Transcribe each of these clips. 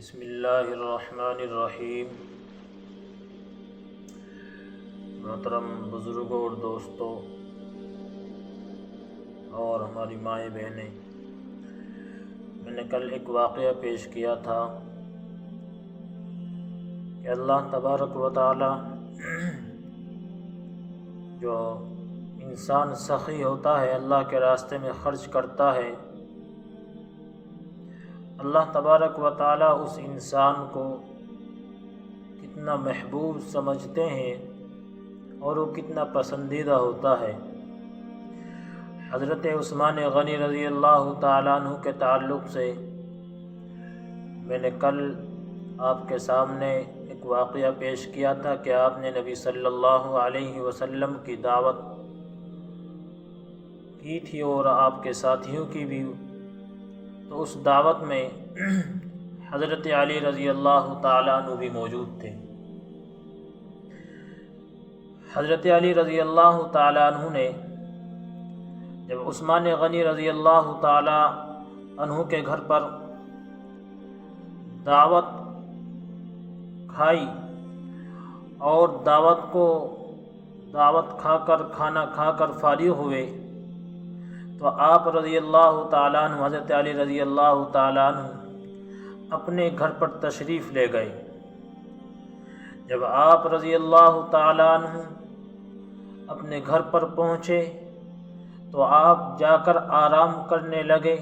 بسم اللہ الرحمن الرحیم۔ محترم بزرگوں اور دوستوں اور ہماری مائیں بہنیں، میں نے کل ایک واقعہ پیش کیا تھا کہ اللہ تبارک و تعالی جو انسان سخی ہوتا ہے، اللہ کے راستے میں خرچ کرتا ہے، اللہ تبارک و تعالی اس انسان کو کتنا محبوب سمجھتے ہیں اور وہ کتنا پسندیدہ ہوتا ہے۔ حضرت عثمان غنی رضی اللہ تعالیٰ عنہ کے تعلق سے میں نے کل آپ کے سامنے ایک واقعہ پیش کیا تھا کہ آپ نے نبی صلی اللہ علیہ وسلم کی دعوت کی تھی اور آپ کے ساتھیوں کی بھی، تو اس دعوت میں حضرت علی رضی اللہ تعالیٰ عنہ بھی موجود تھے۔ حضرت علی رضی اللہ تعالیٰ عنہ نے جب عثمان غنی رضی اللہ تعالیٰ عنہ کے گھر پر دعوت کھائی اور دعوت کھانا کھا کر فارغ ہوئے، تو آپ رضی اللہ تعالیٰ عنہ، حضرت علی رضی اللہ تعالیٰ عنہ اپنے گھر پر تشریف لے گئے۔ جب آپ رضی اللہ تعالیٰ عنہ اپنے گھر پر پہنچے تو آپ جا کر آرام کرنے لگے۔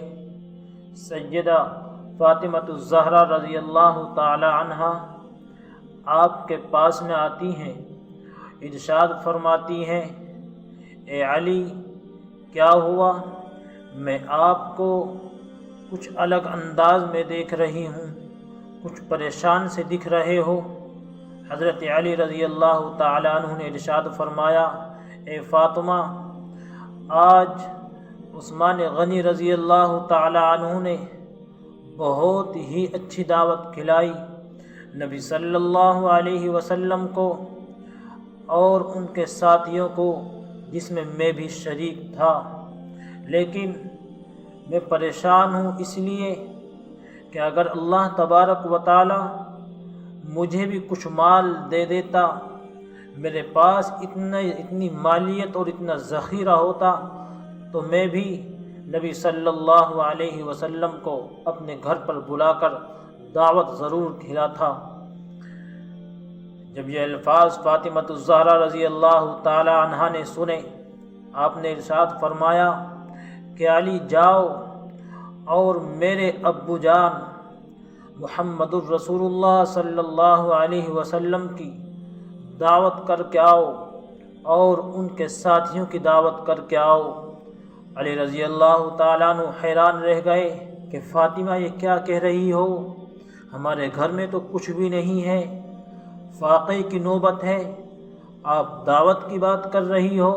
سیدہ فاطمہ الزہرا رضی اللہ تعالیٰ عنہا آپ کے پاس میں آتی ہیں، ارشاد فرماتی ہیں، اے علی کیا ہوا؟ میں آپ کو کچھ الگ انداز میں دیکھ رہی ہوں، کچھ پریشان سے دکھ رہے ہو۔ حضرت علی رضی اللہ تعالیٰ عنہ نے ارشاد فرمایا، اے فاطمہ، آج عثمان غنی رضی اللہ تعالیٰ عنہ نے بہت ہی اچھی دعوت کھلائی نبی صلی اللہ علیہ وسلم کو اور ان کے ساتھیوں کو، جس میں میں بھی شریک تھا، لیکن میں پریشان ہوں اس لیے کہ اگر اللہ تبارک و تعالی مجھے بھی کچھ مال دے دیتا، میرے پاس اتنی مالیت اور اتنا ذخیرہ ہوتا، تو میں بھی نبی صلی اللہ علیہ وسلم کو اپنے گھر پر بلا کر دعوت ضرور کھلاتا۔ جب یہ الفاظ فاطمہ الزہرا رضی اللہ تعالی عنہا نے سنے، آپ نے ارشاد فرمایا کہ علی جاؤ اور میرے ابو جان محمد الرسول اللہ صلی اللہ علیہ وسلم کی دعوت کر کے آؤ اور ان کے ساتھیوں کی دعوت کر کے آؤ۔ علی رضی اللہ تعالیٰ عنہ حیران رہ گئے کہ فاطمہ یہ کیا کہہ رہی ہو؟ ہمارے گھر میں تو کچھ بھی نہیں ہے، فاقے کی نوبت ہے، آپ دعوت کی بات کر رہی ہو؟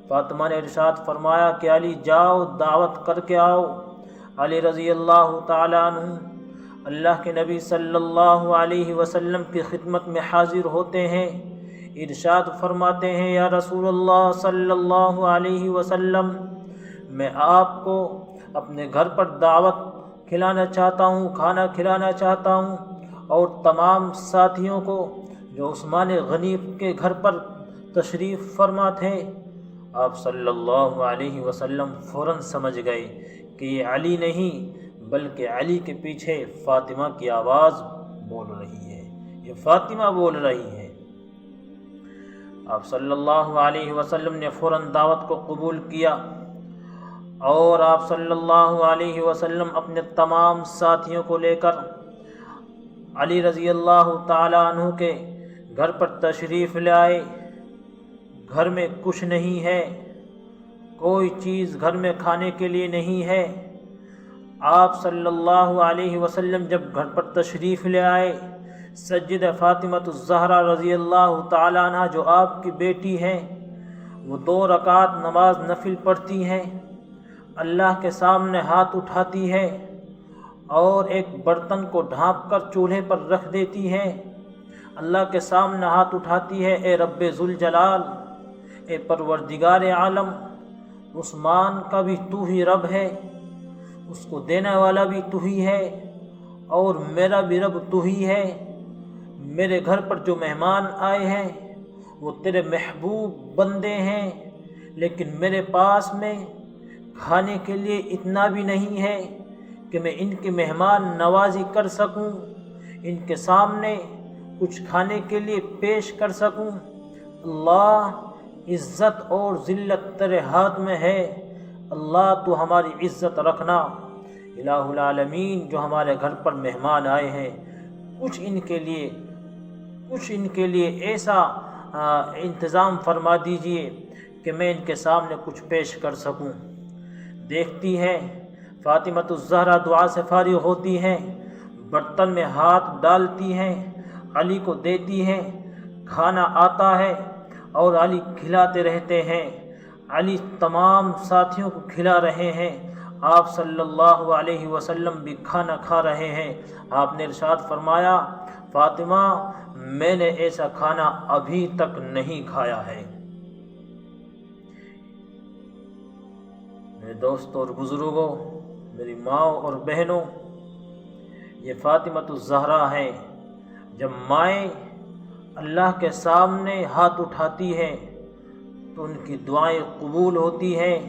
فاطمہ نے ارشاد فرمایا کہ علی جاؤ دعوت کر کے آؤ۔ علی رضی اللہ تعالیٰ عنہ اللہ کے نبی صلی اللہ علیہ وسلم کی خدمت میں حاضر ہوتے ہیں، ارشاد فرماتے ہیں، یا رسول اللہ صلی اللہ علیہ وسلم، میں آپ کو اپنے گھر پر دعوت کھلانا چاہتا ہوں، کھانا کھلانا چاہتا ہوں، اور تمام ساتھیوں کو جو عثمان غنی کے گھر پر تشریف فرما تھے۔ آپ صلی اللہ علیہ وسلم فوراً سمجھ گئے کہ یہ علی نہیں بلکہ علی کے پیچھے فاطمہ کی آواز بول رہی ہے، یہ فاطمہ بول رہی ہے۔ آپ صلی اللہ علیہ وسلم نے فوراً دعوت کو قبول کیا اور آپ صلی اللہ علیہ وسلم اپنے تمام ساتھیوں کو لے کر علی رضی اللہ تعالیٰ عنہ کے گھر پر تشریف لے آئے۔ گھر میں کچھ نہیں ہے، کوئی چیز گھر میں کھانے کے لیے نہیں ہے۔ آپ صلی اللہ علیہ وسلم جب گھر پر تشریف لے آئے، سیدہ فاطمہ الزہرا رضی اللہ تعالیٰ عنہ جو آپ کی بیٹی ہیں، وہ 2 رکعت نماز نفل پڑھتی ہیں، اللہ کے سامنے ہاتھ اٹھاتی ہے اور ایک برتن کو ڈھانپ کر چولہے پر رکھ دیتی ہے، اللہ کے سامنے ہاتھ اٹھاتی ہے، اے رب ذوالجلال، اے پروردگار عالم، عثمان کا بھی تو ہی رب ہے، اس کو دینے والا بھی تو ہی ہے، اور میرا بھی رب تو ہی ہے۔ میرے گھر پر جو مہمان آئے ہیں وہ تیرے محبوب بندے ہیں، لیکن میرے پاس میں کھانے کے لیے اتنا بھی نہیں ہے کہ میں ان کی مہمان نوازی کر سکوں، ان کے سامنے کچھ کھانے کے لیے پیش کر سکوں۔ اللہ، عزت اور ذلت تیرے ہاتھ میں ہے، اللہ تو ہماری عزت رکھنا۔ الہ العالمین، جو ہمارے گھر پر مہمان آئے ہیں کچھ ان کے لیے ایسا انتظام فرما دیجئے کہ میں ان کے سامنے کچھ پیش کر سکوں۔ دیکھتی ہے فاطمۃ الزہرا دعا سے فارغ ہوتی ہیں، برتن میں ہاتھ ڈالتی ہیں، علی کو دیتی ہیں، کھانا آتا ہے اور علی کھلاتے رہتے ہیں۔ علی تمام ساتھیوں کو کھلا رہے ہیں، آپ صلی اللہ علیہ وسلم بھی کھانا کھا رہے ہیں۔ آپ نے ارشاد فرمایا، فاطمہ، میں نے ایسا کھانا ابھی تک نہیں کھایا ہے۔ میرے دوستوں اور بزرگوں، میری ماں اور بہنوں، یہ فاطمۃ الزہرا ہیں۔ جب مائیں اللہ کے سامنے ہاتھ اٹھاتی ہیں تو ان کی دعائیں قبول ہوتی ہیں۔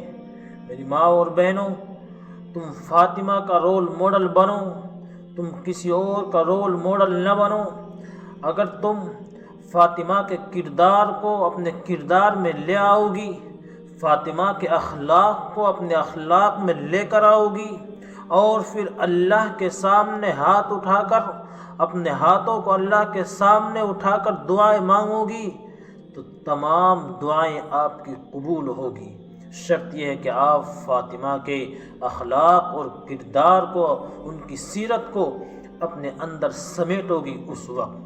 میری ماں اور بہنوں، تم فاطمہ کا رول ماڈل بنو، تم کسی اور کا رول ماڈل نہ بنو۔ اگر تم فاطمہ کے کردار کو اپنے کردار میں لے آؤ گی، فاطمہ کے اخلاق کو اپنے اخلاق میں لے کر آؤ گی، اور پھر اللہ کے سامنے ہاتھ اٹھا کر اپنے ہاتھوں کو اللہ کے سامنے اٹھا کر دعائیں مانگو گی تو تمام دعائیں آپ کی قبول ہوگی۔ شرط یہ ہے کہ آپ فاطمہ کے اخلاق اور کردار کو، ان کی سیرت کو اپنے اندر سمیٹو گی اس وقت۔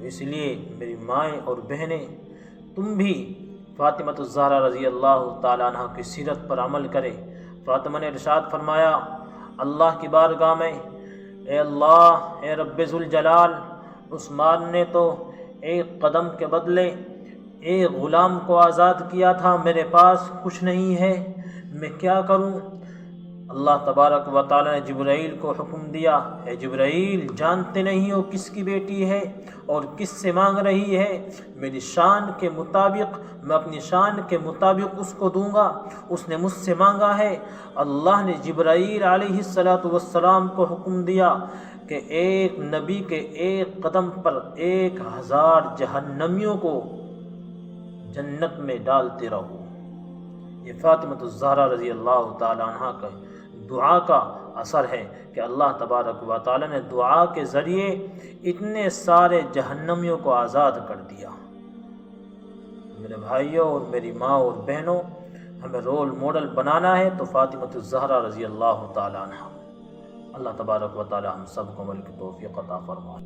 اس لیے میری مائیں اور بہنیں، تم بھی فاطمۃ الزہرا رضی اللہ تعالیٰ عنہ کی سیرت پر عمل کرے۔ فاطمہ نے ارشاد فرمایا اللہ کی بارگاہ میں، اے اللہ، اے رب ذوالجلال، عثمان نے تو ایک قدم کے بدلے ایک غلام کو آزاد کیا تھا، میرے پاس کچھ نہیں ہے، میں کیا کروں؟ اللہ تبارک و تعالیٰ نے جبرائیل کو حکم دیا، اے جبرائیل، جانتے نہیں ہو کس کی بیٹی ہے اور کس سے مانگ رہی ہے، میری شان کے مطابق، میں اپنی شان کے مطابق اس کو دوں گا، اس نے مجھ سے مانگا ہے۔ اللہ نے جبرائیل علیہ السلام کو حکم دیا کہ ایک نبی کے ایک قدم پر 1000 جہنمیوں کو جنت میں ڈالتے رہو۔ یہ فاطمۃ الزہرا رضی اللہ تعالی عنہ کا دعا کا اثر ہے کہ اللہ تبارک و تعالی نے دعا کے ذریعے اتنے سارے جہنمیوں کو آزاد کر دیا۔ میرے بھائیوں اور میری ماں اور بہنوں، ہمیں رول ماڈل بنانا ہے تو فاطمۃ الزہرا رضی اللہ تعالی عنہ۔ اللہ تبارک و تعالی ہم سب کو عمل کی توفیق عطا فرمائے۔